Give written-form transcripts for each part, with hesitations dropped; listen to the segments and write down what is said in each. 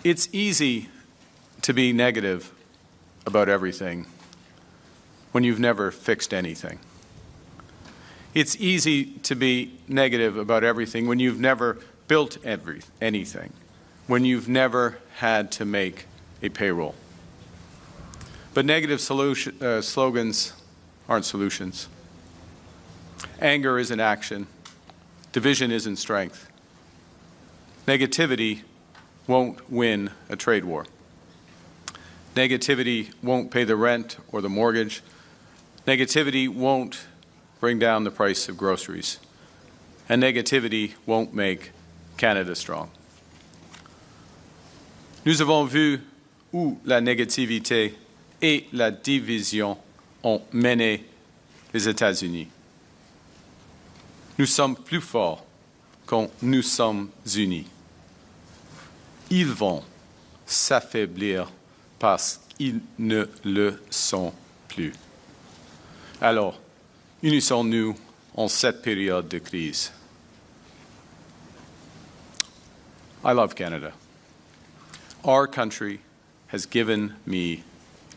It's easy to be negative about everything when you've never fixed anything. It's easy to be negative about everything when you've never built anything, when you've never had to make a payroll. But negative slogans aren't solutions. Anger isn't action. Division isn't strength. Negativity won't win a trade war. Negativity won't pay the rent or the mortgage. Negativity won't bring down the price of groceries. And negativity won't make Canada strong. Nous avons vu où la négativité et la division ont mené les États-Unis. Nous sommes plus forts quand nous sommes unis. Ils vont s'affaiblir parce qu'ils ne le sont plus. Alors, unissons-nous en cette période de crise. I love Canada. Our country has given me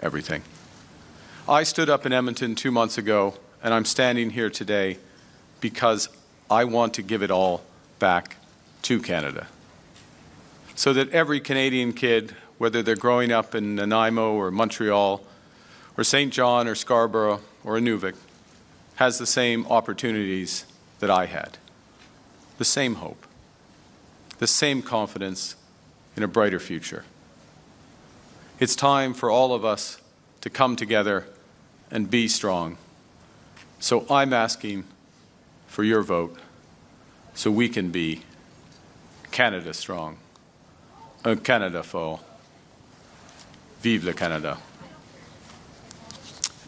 everything. I stood up in Edmonton 2 months ago, and I'm standing here today because I want to give it all back to Canada. So that every Canadian kid, whether they're growing up in Nanaimo or Montreal or St. John or Scarborough or Inuvik, has the same opportunities that I had, the same hope, the same confidence in a brighter future. It's time for all of us to come together and be strong. So I'm asking for your vote so we can be Canada strong. Un Canada fort. Vive le Canada.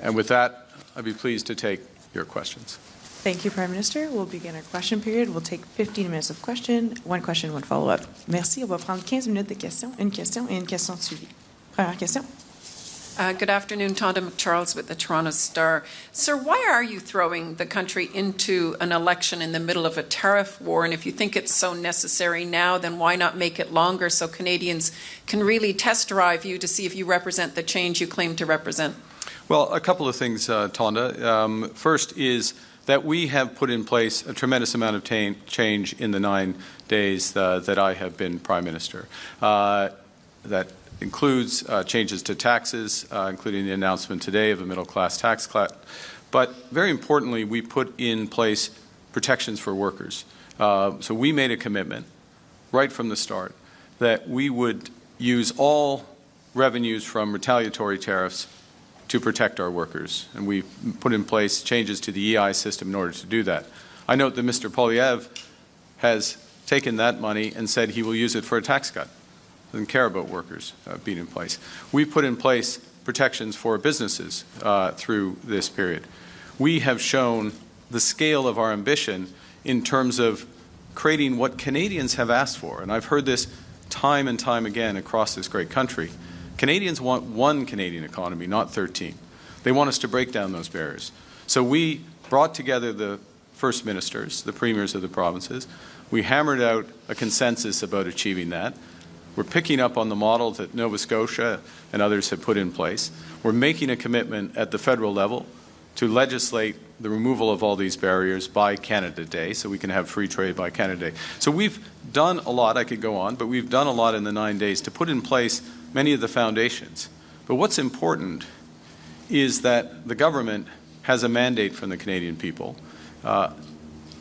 And with that, I'd be pleased to take your questions. Thank you, Prime Minister. We'll begin our question period. We'll take 15 minutes of question, one follow-up. Merci. On va prendre 15 minutes de questions, une question et une question suivie. Première question. Good afternoon, Tonda McCharles with the Toronto Star. Sir, why are you throwing the country into an election in the middle of a tariff war? And if you think it's so necessary now, then why not make it longer so Canadians can really test drive you to see if you represent the change you claim to represent? Well, a couple of things, Tonda. First is that we have put in place a tremendous amount of change in the 9 days that I have been Prime Minister. That includes changes to taxes, including the announcement today of a middle-class tax cut. But very importantly, we put in place protections for workers. So we made a commitment right from the start that we would use all revenues from retaliatory tariffs to protect our workers. And we put in place changes to the EI system in order to do that. I note that Mr. Poilievre has taken that money and said he will use it for a tax cut. Doesn't care about workers being in place. We put in place protections for businesses through this period. We have shown the scale of our ambition in terms of creating what Canadians have asked for. And I've heard this time and time again across this great country. Canadians want one Canadian economy, not 13. They want us to break down those barriers. So we brought together the first ministers, the premiers of the provinces. We hammered out a consensus about achieving that. We're picking up on the model that Nova Scotia and others have put in place. We're making a commitment at the federal level to legislate the removal of all these barriers by Canada Day so we can have free trade by Canada Day. So we've done a lot. I could go on, but we've done a lot in the 9 days to put in place many of the foundations. But what's important is that the government has a mandate from the Canadian people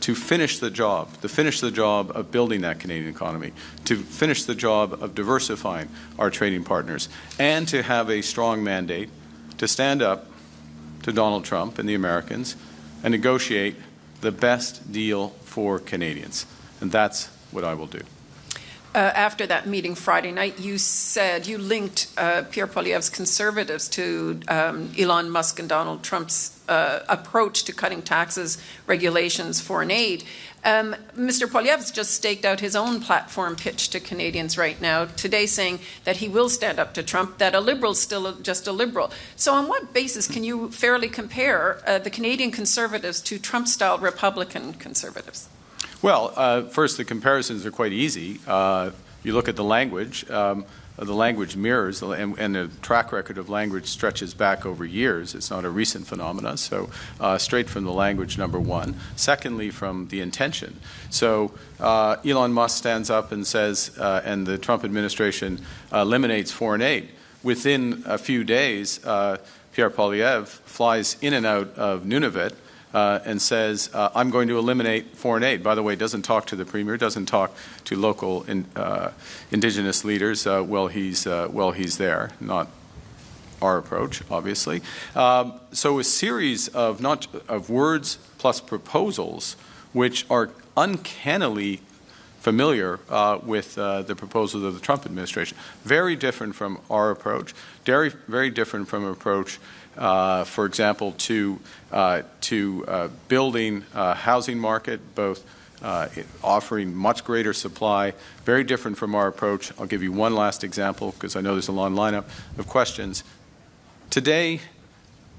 to finish the job of building that Canadian economy, to finish the job of diversifying our trading partners, and to have a strong mandate to stand up to Donald Trump and the Americans and negotiate the best deal for Canadians. And that's what I will do. After that meeting Friday night, you said you linked Pierre Poilievre's Conservatives to Elon Musk and Donald Trump's approach to cutting taxes, regulations, foreign aid. Mr. Poilievre's just staked out his own platform pitch to Canadians right now, today saying that he will stand up to Trump, that a liberal's still just a liberal. So on what basis can you fairly compare the Canadian Conservatives to Trump-style Republican Conservatives? Well, first, the comparisons are quite easy. You look at the language mirrors, and the track record of language stretches back over years. It's not a recent phenomenon. So straight from the language, number one. Secondly, from the intention. So Elon Musk stands up and says, and the Trump administration eliminates foreign aid. Within a few days, Pierre Poilievre flies in and out of Nunavut and says, I'm going to eliminate foreign aid. By the way, doesn't talk to the Premier, doesn't talk to local Indigenous leaders while he's there, not our approach, obviously. So a series of words plus proposals which are uncannily familiar with the proposals of the Trump administration. Very different from our approach, very different from an approach, for example, to building a housing market, both offering much greater supply, very different from our approach. I'll give you one last example because I know there's a long lineup of questions. Today,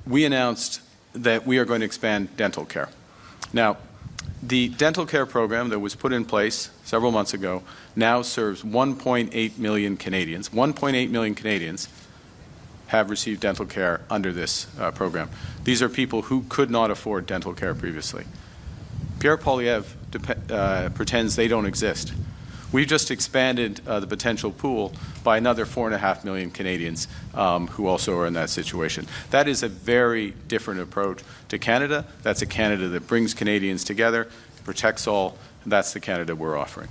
we announced that we are going to expand dental care. Now, the dental care program that was put in place several months ago now serves 1.8 million Canadians. 1.8 million Canadians have received dental care under this program. These are people who could not afford dental care previously. Pierre Poilievre pretends they don't exist. We've just expanded the potential pool by another 4.5 million Canadians who also are in that situation. That is a very different approach to Canada. That's a Canada that brings Canadians together, protects all, and that's the Canada we're offering.